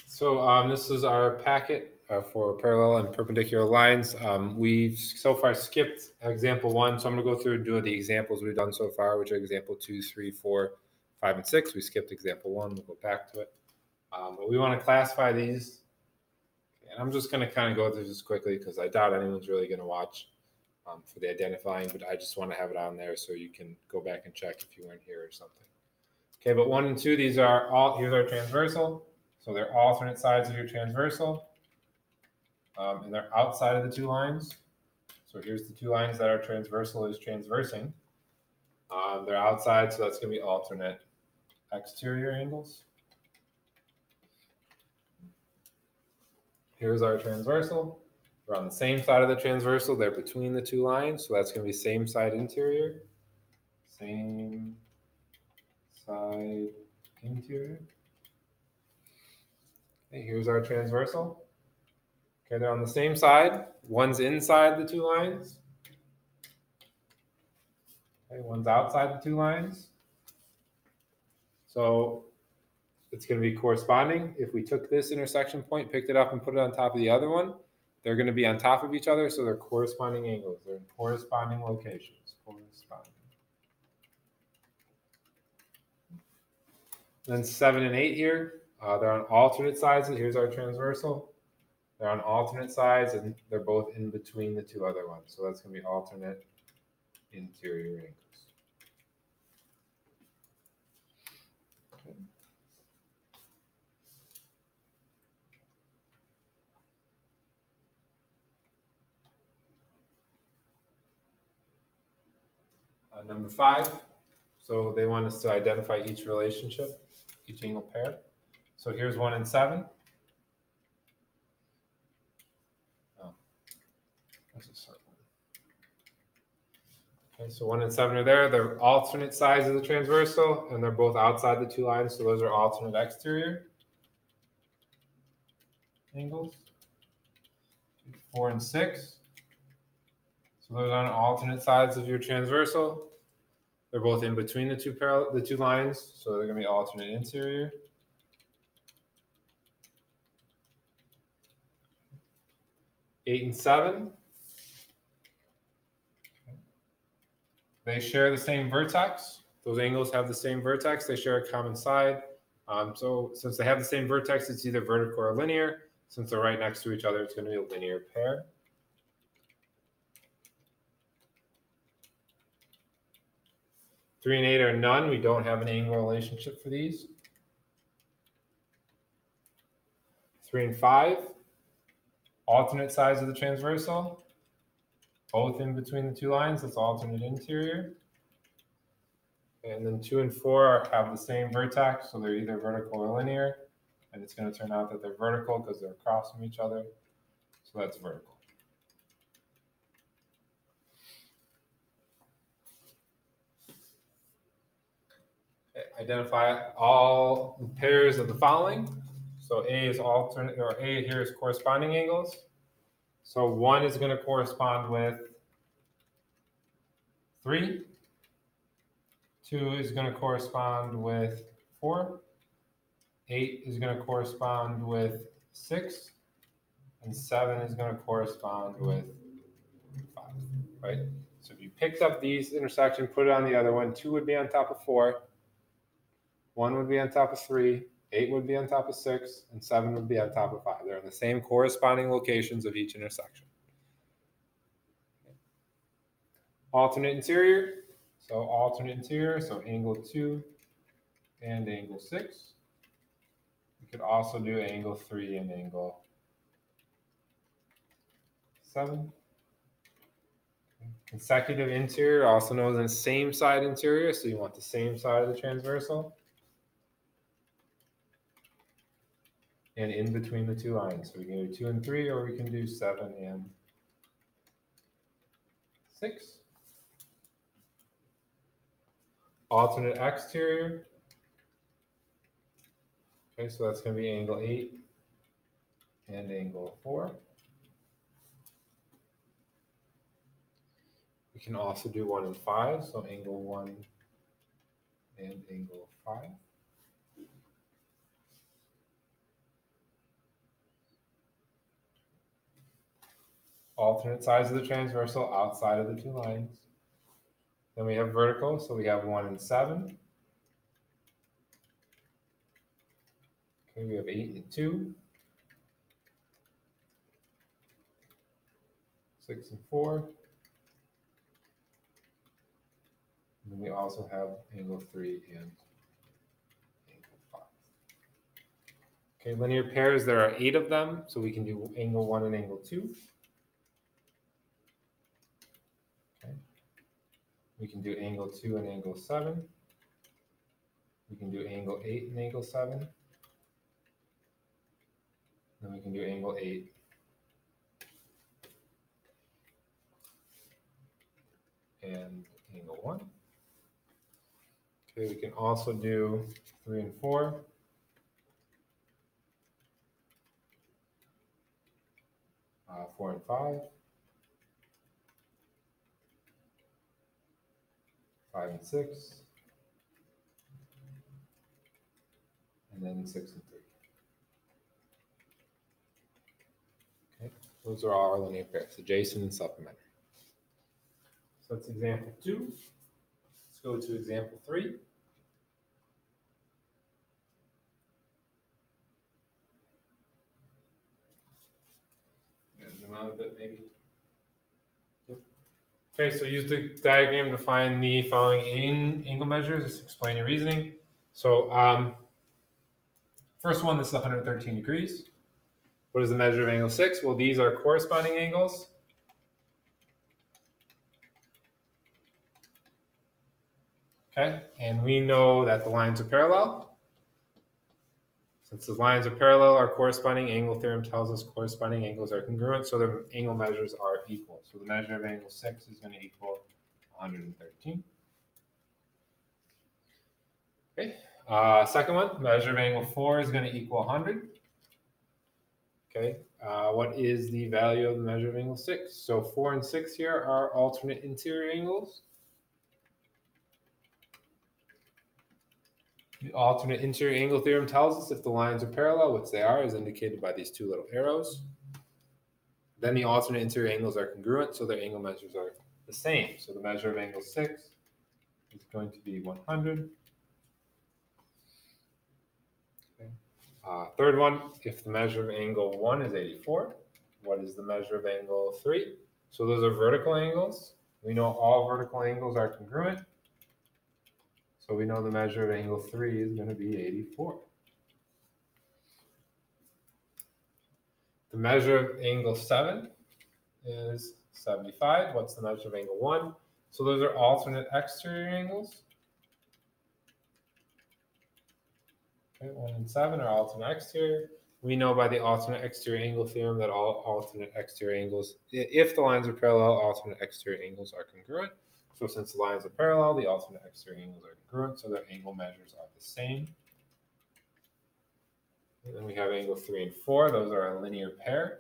So this is our packet for parallel and perpendicular lines. We've so far skipped example 1, so I'm going to go through and do the examples we've done so far, which are example 2, 3, 4, 5, and 6. We skipped example 1. We'll go back to it. But we want to classify these. And I'm just going to kind of go through this quickly because I doubt anyone's really going to watch for the identifying, but I just want to have it on there so you can go back and check if you weren't here or something. Okay, but 1 and 2, these are all, here's our transversal. So they're alternate sides of your transversal, and they're outside of the two lines. So here's the two lines that our transversal is transversing. They're outside, so that's going to be alternate exterior angles. Here's our transversal. They're on the same side of the transversal. They're between the two lines, so that's going to be same side interior. Same side interior. Okay, here's our transversal. Okay, they're on the same side. One's inside the two lines. Okay, one's outside the two lines. So it's going to be corresponding. If we took this intersection point, picked it up, and put it on top of the other one, they're going to be on top of each other, so they're corresponding angles. They're in corresponding locations. Corresponding. Then 7 and 8 here. They're on alternate sides. Here's our transversal. They're on alternate sides, and they're both in between the two other ones. So that's going to be alternate interior angles. Okay. Number 5. So they want us to identify each relationship, each angle pair. So here's 1 and 7. Okay, so 1 and 7 are there. They're alternate sides of the transversal, and they're both outside the two lines, so those are alternate exterior angles. 4 and 6. So those are on alternate sides of your transversal. They're both in between the two lines, so they're going to be alternate interior. 8 and 7. They share the same vertex. Those angles have the same vertex. They share a common side. So since they have the same vertex, it's either vertical or linear. Since they're right next to each other, it's going to be a linear pair. Three and 8 are none. We don't have an angle relationship for these. 3 and 5, alternate sides of the transversal. Both in between the two lines, that's alternate interior. And then 2 and 4 have the same vertex, so they're either vertical or linear. And it's going to turn out that they're vertical because they're across from each other. So that's vertical. Okay, identify all the pairs of the following. So A is alternate, or A here is corresponding angles. So 1 is going to correspond with 3. 2 is going to correspond with 4. 8 is going to correspond with 6. And 7 is going to correspond with 5, right? So if you picked up these intersections, put it on the other one, 2 would be on top of 4. 1 would be on top of 3. 8 would be on top of 6. And 7 would be on top of 5. They're in the same corresponding locations of each intersection. Alternate interior. So alternate interior, so angle 2 and angle 6. We could also do angle 3 and angle 7. Consecutive interior, also known as same side interior, so you want the same side of the transversal. And in between the two lines. So we can do 2 and 3, or we can do 7 and 6. Alternate exterior. Okay, so that's going to be angle 8 and angle 4. We can also do 1 and 5, so angle 1 and angle 5. alternate sides of the transversal outside of the two lines. Then we have vertical, so we have 1 and 7. Okay, we have 8 and 2. 6 and 4. And then we also have angle 3 and angle 5. Okay, linear pairs, there are 8 of them, so we can do angle 1 and angle 2. Okay. We can do angle 2 and angle 7. We can do angle 8 and angle 7. Then we can do angle 8 and angle 1. Okay, we can also do 3 and 4. 4 and 5. 5 and 6. And then 6 and 3. Okay, those are all our linear pairs, adjacent and supplementary. So that's example 2. Let's go to example 3. Zoom out a bit, maybe. Yep. Okay, so use the diagram to find the following angle measures. Just explain your reasoning. So first one, this is 113 degrees. What is the measure of angle 6? Well, these are corresponding angles. Okay, and we know that the lines are parallel. Since the lines are parallel, our corresponding angle theorem tells us corresponding angles are congruent, so the angle measures are equal. So the measure of angle 6 is going to equal 113. Okay, second one, measure of angle 4 is going to equal 100. Okay, what is the value of the measure of angle 6? So 4 and 6 here are alternate interior angles. The alternate interior angle theorem tells us if the lines are parallel, which they are, is indicated by these two little arrows. Then the alternate interior angles are congruent, so their angle measures are the same. So the measure of angle 6 is going to be 100. Okay. Third one, if the measure of angle 1 is 84, what is the measure of angle 3? So those are vertical angles. We know all vertical angles are congruent. So we know the measure of angle 3 is going to be 84. The measure of angle 7 is 75. What's the measure of angle 1? So those are alternate exterior angles. Okay, 1 and 7 are alternate exterior. We know by the alternate exterior angle theorem that all alternate exterior angles, if the lines are parallel, alternate exterior angles are congruent. So since the lines are parallel, the alternate exterior angles are congruent, so their angle measures are the same. And then we have angle 3 and 4. Those are a linear pair.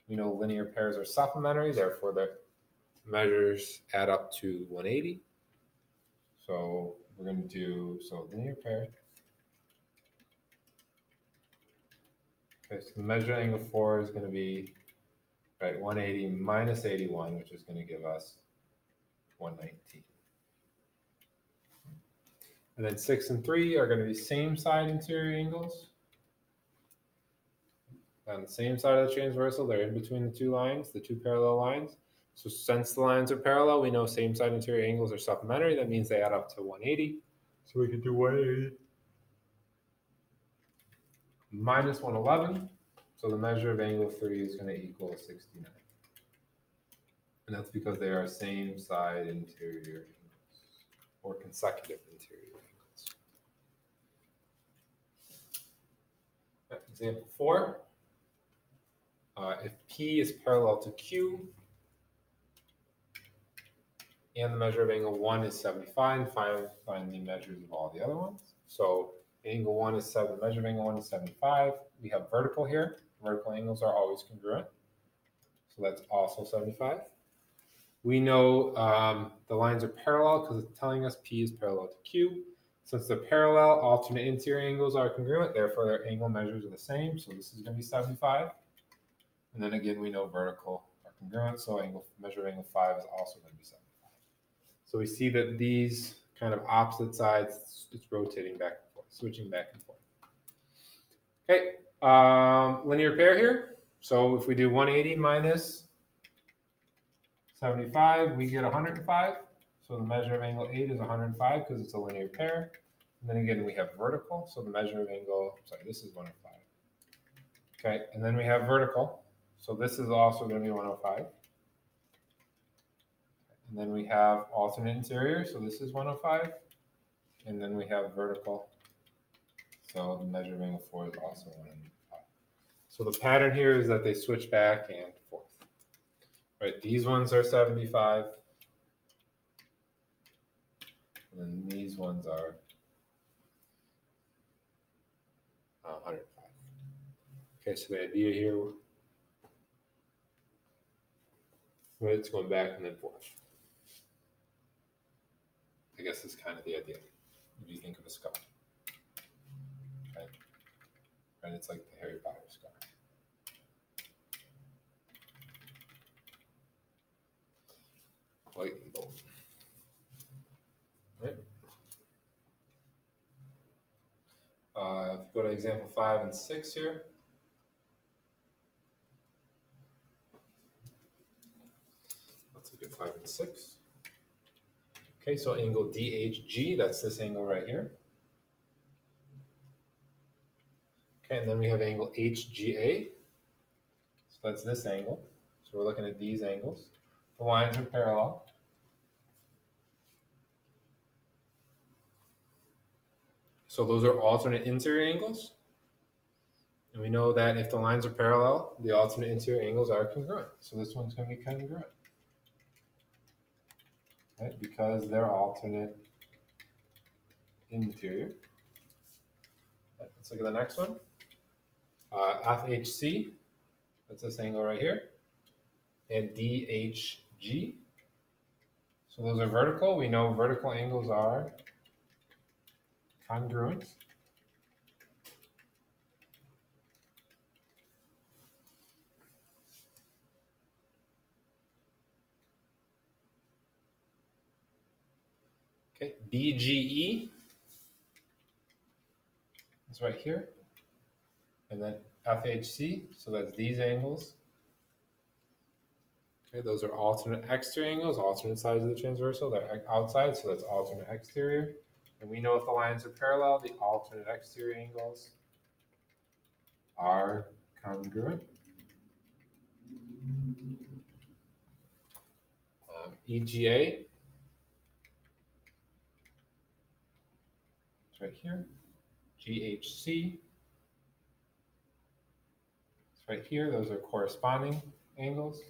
We know linear pairs are supplementary, therefore their measures add up to 180. So we're going to do, linear pair. Okay, so the measure angle 4 is going to be 180 minus 81, which is going to give us 119. And then 6 and 3 are going to be same side interior angles. On the same side of the transversal, they're in between the two lines, the two parallel lines. So since the lines are parallel, we know same side interior angles are supplementary. That means they add up to 180. So we can do 180 minus 111. So the measure of angle 3 is going to equal 69. And that's because they are same side interior angles, or consecutive interior angles. Example 4. If P is parallel to Q, and the measure of angle 1 is 75, find the measures of all the other ones. So angle 1 is 7, measure of angle 1 is 75. We have vertical here. Vertical angles are always congruent. So that's also 75. We know the lines are parallel because it's telling us P is parallel to Q. Since they're parallel, alternate interior angles are congruent, therefore their angle measures are the same. So this is going to be 75. And then again, we know vertical are congruent, so measure of angle 5 is also going to be 75. So we see that these kind of opposite sides, it's rotating back and forth, switching back and forth. Okay, linear pair here. So if we do 180 minus 75, we get 105. So the measure of angle 8 is 105 because it's a linear pair. And then again, we have vertical. So the measure of angle, sorry, this is 105. Okay, and then we have vertical. So this is also going to be 105. And then we have alternate interior. So this is 105. And then we have vertical. So the measure of angle 4 is also 105. So the pattern here is that they switch back and forth. Right, these ones are 75. And then these ones are 105. Okay, so the idea here, right, it's going back and then forth. I guess is kind of the idea. If you think of a scar. Okay. Right, it's like the Harry Potter scar. White and bold. Right. If you go to example 5 and 6 here. Let's look at 5 and 6. Okay, so angle DHG, that's this angle right here. Okay, and then we have angle HGA. So that's this angle. So we're looking at these angles. The lines are parallel. So those are alternate interior angles. And we know that if the lines are parallel, the alternate interior angles are congruent. So this one's going to be congruent. Right? Because they're alternate interior. Right, let's look at the next one. FHC, that's this angle right here. And DHG. So those are vertical. We know vertical angles are congruent. Okay, BGE is right here. And then FHC, so that's these angles. Okay, those are alternate exterior angles, alternate sides of the transversal. They're outside, so that's alternate exterior. And we know if the lines are parallel, the alternate exterior angles are congruent. EGA, it's right here. GHC, it's right here. Those are corresponding angles.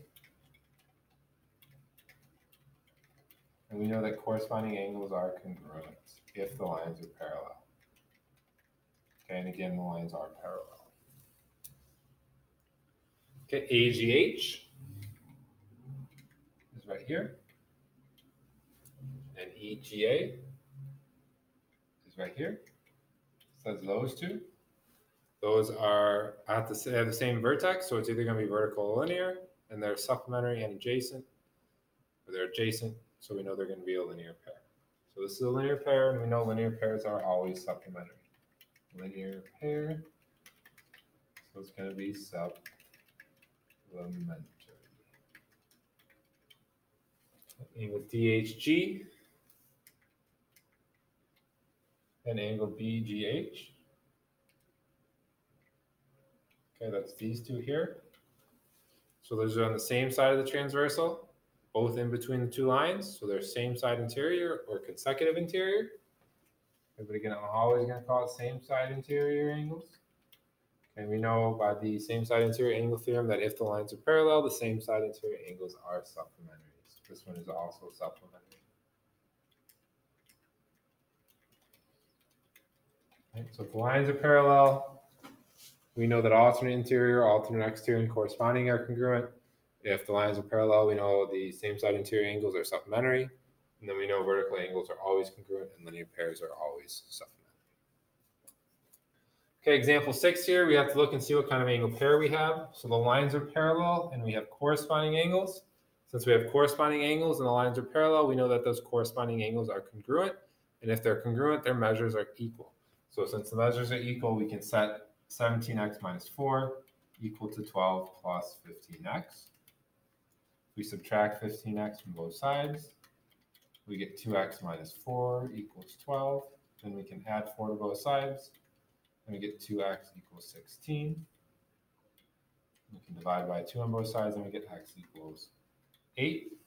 And we know that corresponding angles are congruent if the lines are parallel. Okay, and again, the lines are parallel. Okay, AGH is right here. And EGA is right here. So that's those two. Those are at the same vertex, so it's either going to be vertical or linear, and they're supplementary and adjacent, or they're adjacent, so we know they're going to be a linear pair. So this is a linear pair, and we know linear pairs are always supplementary. Linear pair, so it's going to be supplementary. Angle DHG and angle BGH. Okay, that's these two here. So those are on the same side of the transversal, both in between the two lines. So they're same side interior or consecutive interior. But again, I'm always going to call it same side interior angles. And we know by the same side interior angle theorem that if the lines are parallel, the same side interior angles are supplementary. So this one is also supplementary. Right, so if the lines are parallel, we know that alternate interior, alternate exterior, and corresponding are congruent. If the lines are parallel, we know the same side interior angles are supplementary. And then we know vertical angles are always congruent and linear pairs are always supplementary. Okay, example 6 here, we have to look and see what kind of angle pair we have. So the lines are parallel and we have corresponding angles. Since we have corresponding angles and the lines are parallel, we know that those corresponding angles are congruent. And if they're congruent, their measures are equal. So since the measures are equal, we can set 17x minus 4 equal to 12 plus 15x. We subtract 15x from both sides. We get 2x minus 4 equals 12. Then we can add 4 to both sides. And we get 2x equals 16. We can divide by 2 on both sides, and we get x equals 8.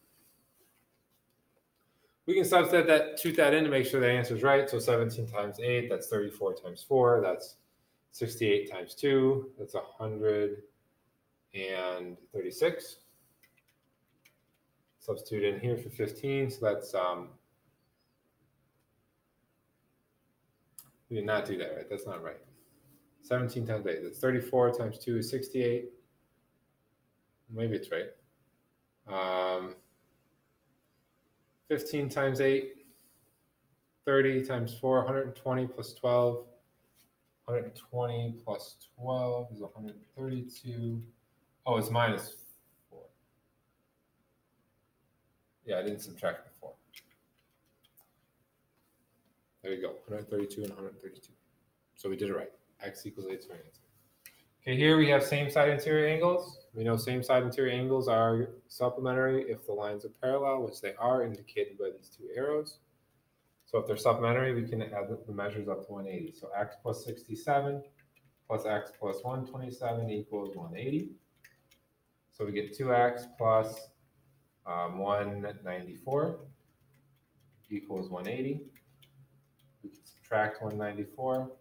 We can substitute that in to make sure the answer is right. So 17 times 8, that's 34 times 4. That's 68 times 2. That's 136. Substitute in here for 15. So that's, we did not do that, right? That's not right. 17 times 8, that's 34 times 2 is 68. Maybe it's right. 15 times 8, 30 times 4, 120 plus 12. 120 plus 12 is 132. Oh, it's minus 4. Yeah, I didn't subtract the 4. There you go, 132 and 132. So we did it right. X equals 8 is our answer. Okay, here we have same side interior angles. We know same side interior angles are supplementary if the lines are parallel, which they are, indicated by these 2 arrows. So if they're supplementary, we can add the measures up to 180. So x plus 67 plus x plus 127 equals 180. So we get 2x plus 194 equals 180. We can subtract 194.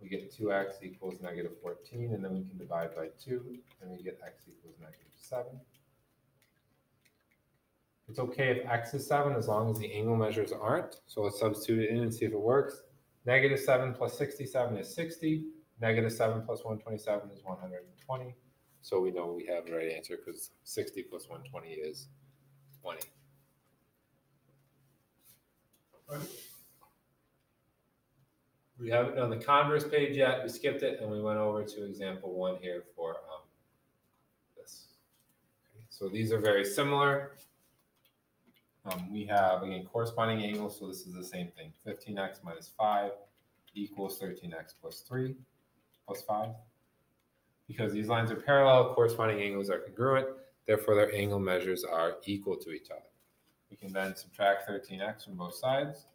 We get 2x equals negative 14, and then we can divide by 2, and we get x equals negative 7. It's okay if x is 7 as long as the angle measures aren't. So let's substitute it in and see if it works. Negative 7 plus 67 is 60. Negative 7 plus 127 is 120. So we know we have the right answer because 60 plus 120 is 180. We haven't done the converse page yet. We skipped it and we went over to example 1 here for this. Okay, so these are very similar. We have, again, corresponding angles, so this is the same thing. 15x minus 5 equals 13x plus 3 plus 5. Because these lines are parallel, corresponding angles are congruent, therefore their angle measures are equal to each other. We can then subtract 13x from both sides.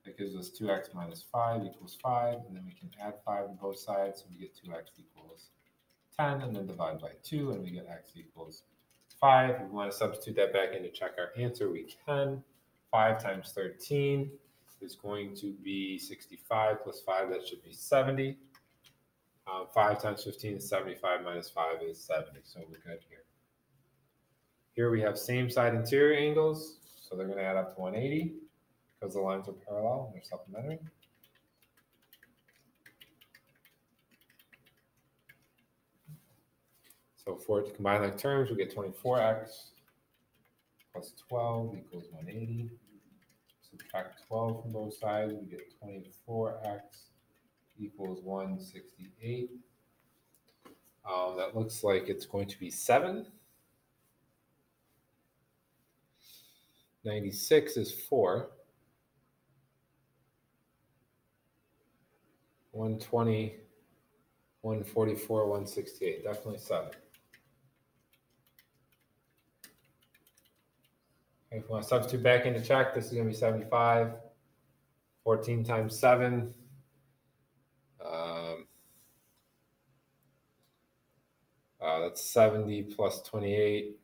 That gives us 2x minus 5 equals 5, and then we can add 5 to both sides, so we get 2x equals 10, and then divide by 2, and we get x equals 5. If we want to substitute that back in to check our answer, we can. 5 times 13 is going to be 65 plus 5, that should be 70. 5 times 15 is 75 minus 5 is 70, so we're good here. Here we have same side interior angles, so they're going to add up to 180 because the lines are parallel and they're supplementary. So for it to combine like terms, we get 24x plus 12 equals 180. Subtract 12 from both sides, we get 24x equals 168. That looks like it's going to be 7. 96 is 4. 120, 144, 168. Definitely 7. If we want to substitute back in to check, this is going to be 75. 14 times 7. That's 70 plus 28.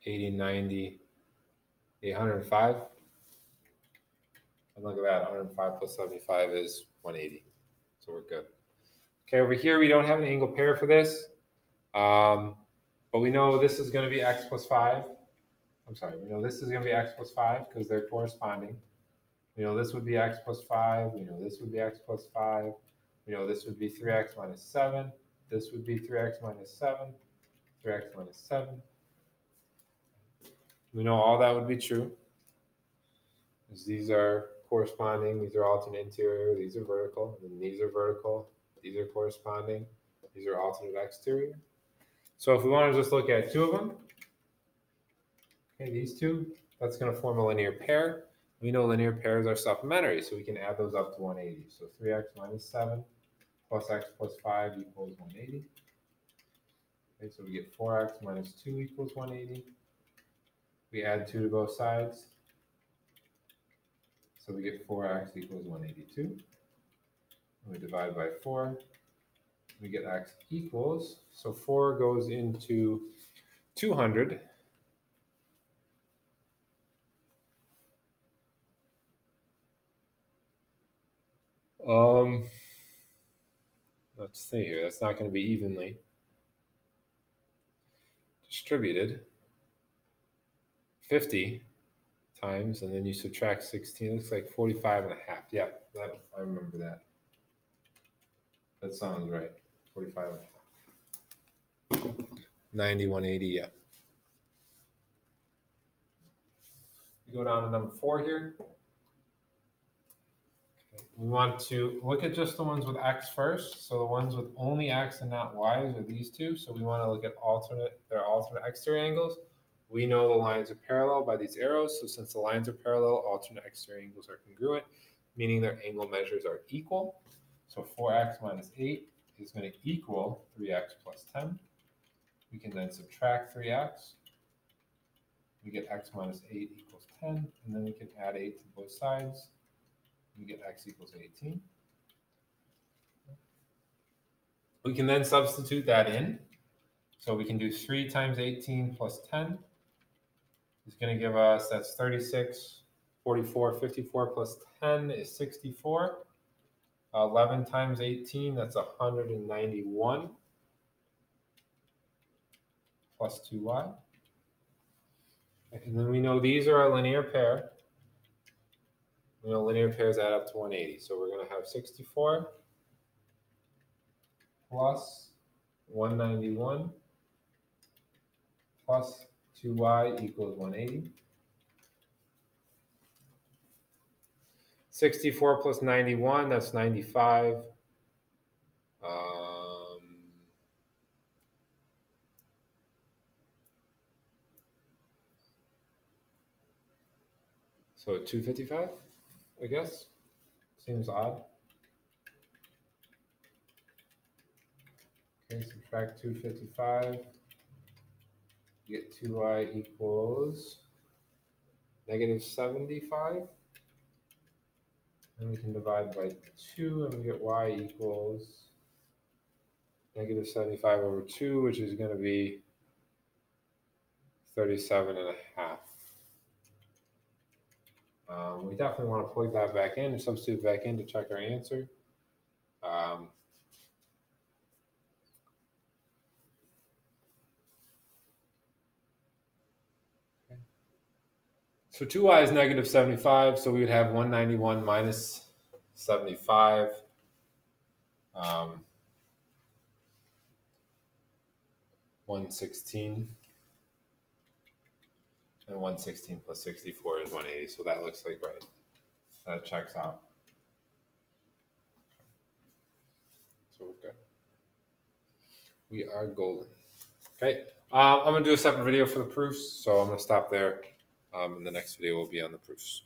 80, 90, 805. And look at that, 105 plus 75 is 180. So we're good. Okay, over here we don't have an angle pair for this. But we know this is going to be x plus 5. I'm sorry, we know this is going to be x plus 5 because they're corresponding. We know this would be x plus 5. We know this would be x plus 5. We know this would be 3x minus 7. This would be 3x minus 7. 3x minus 7. We know all that would be true. is these are corresponding, these are alternate interior, these are vertical, and then these are vertical, these are corresponding, these are alternate exterior. So if we want to just look at two of them, okay, these two, that's going to form a linear pair. We know linear pairs are supplementary, so we can add those up to 180. So 3x minus 7 plus x plus 5 equals 180. Okay, so we get 4x minus 2 equals 180. We add 2 to both sides. So we get 4x equals 182. And we divide by 4. We get x equals, so 4 goes into 200. Let's see here. That's not going to be evenly distributed. 50 times, and then you subtract 16. It looks like 45 and a half. Yeah, I remember that. That sounds right. 45 and a half. 90, 180, yeah. We go down to number 4 here. We want to look at just the ones with x first. So the ones with only x and not y's are these two. So we want to look at their alternate exterior angles. We know the lines are parallel by these arrows. So since the lines are parallel, alternate exterior angles are congruent, meaning their angle measures are equal. So 4x minus 8 is going to equal 3x plus 10. We can then subtract 3x. We get x minus 8 equals 10. And then we can add 8 to both sides. We get x equals 18. We can then substitute that in. So we can do 3 times 18 plus 10. It's going to give us, that's 36, 44, 54 plus 10 is 64. 11 times 18, that's 191 plus 2y. And then we know these are a linear pair. We know linear pairs add up to 180. So we're going to have 64 plus 191 plus 2y equals 180. 64 plus 91, that's 95. So 255, I guess. Seems odd. Okay, subtract 255. You get 2y equals negative 75. And we can divide by 2, and we get y equals negative 75 over 2, which is going to be 37 and a half. We definitely want to plug that back in and substitute back in to check our answer. So 2y is negative 75, so we would have 191 minus 75. 116. And 116 plus 64 is 180, so that looks like right. That checks out. So we're good. We are golden. Okay, I'm going to do a separate video for the proofs, so I'm going to stop there. And the next video will be on the proofs.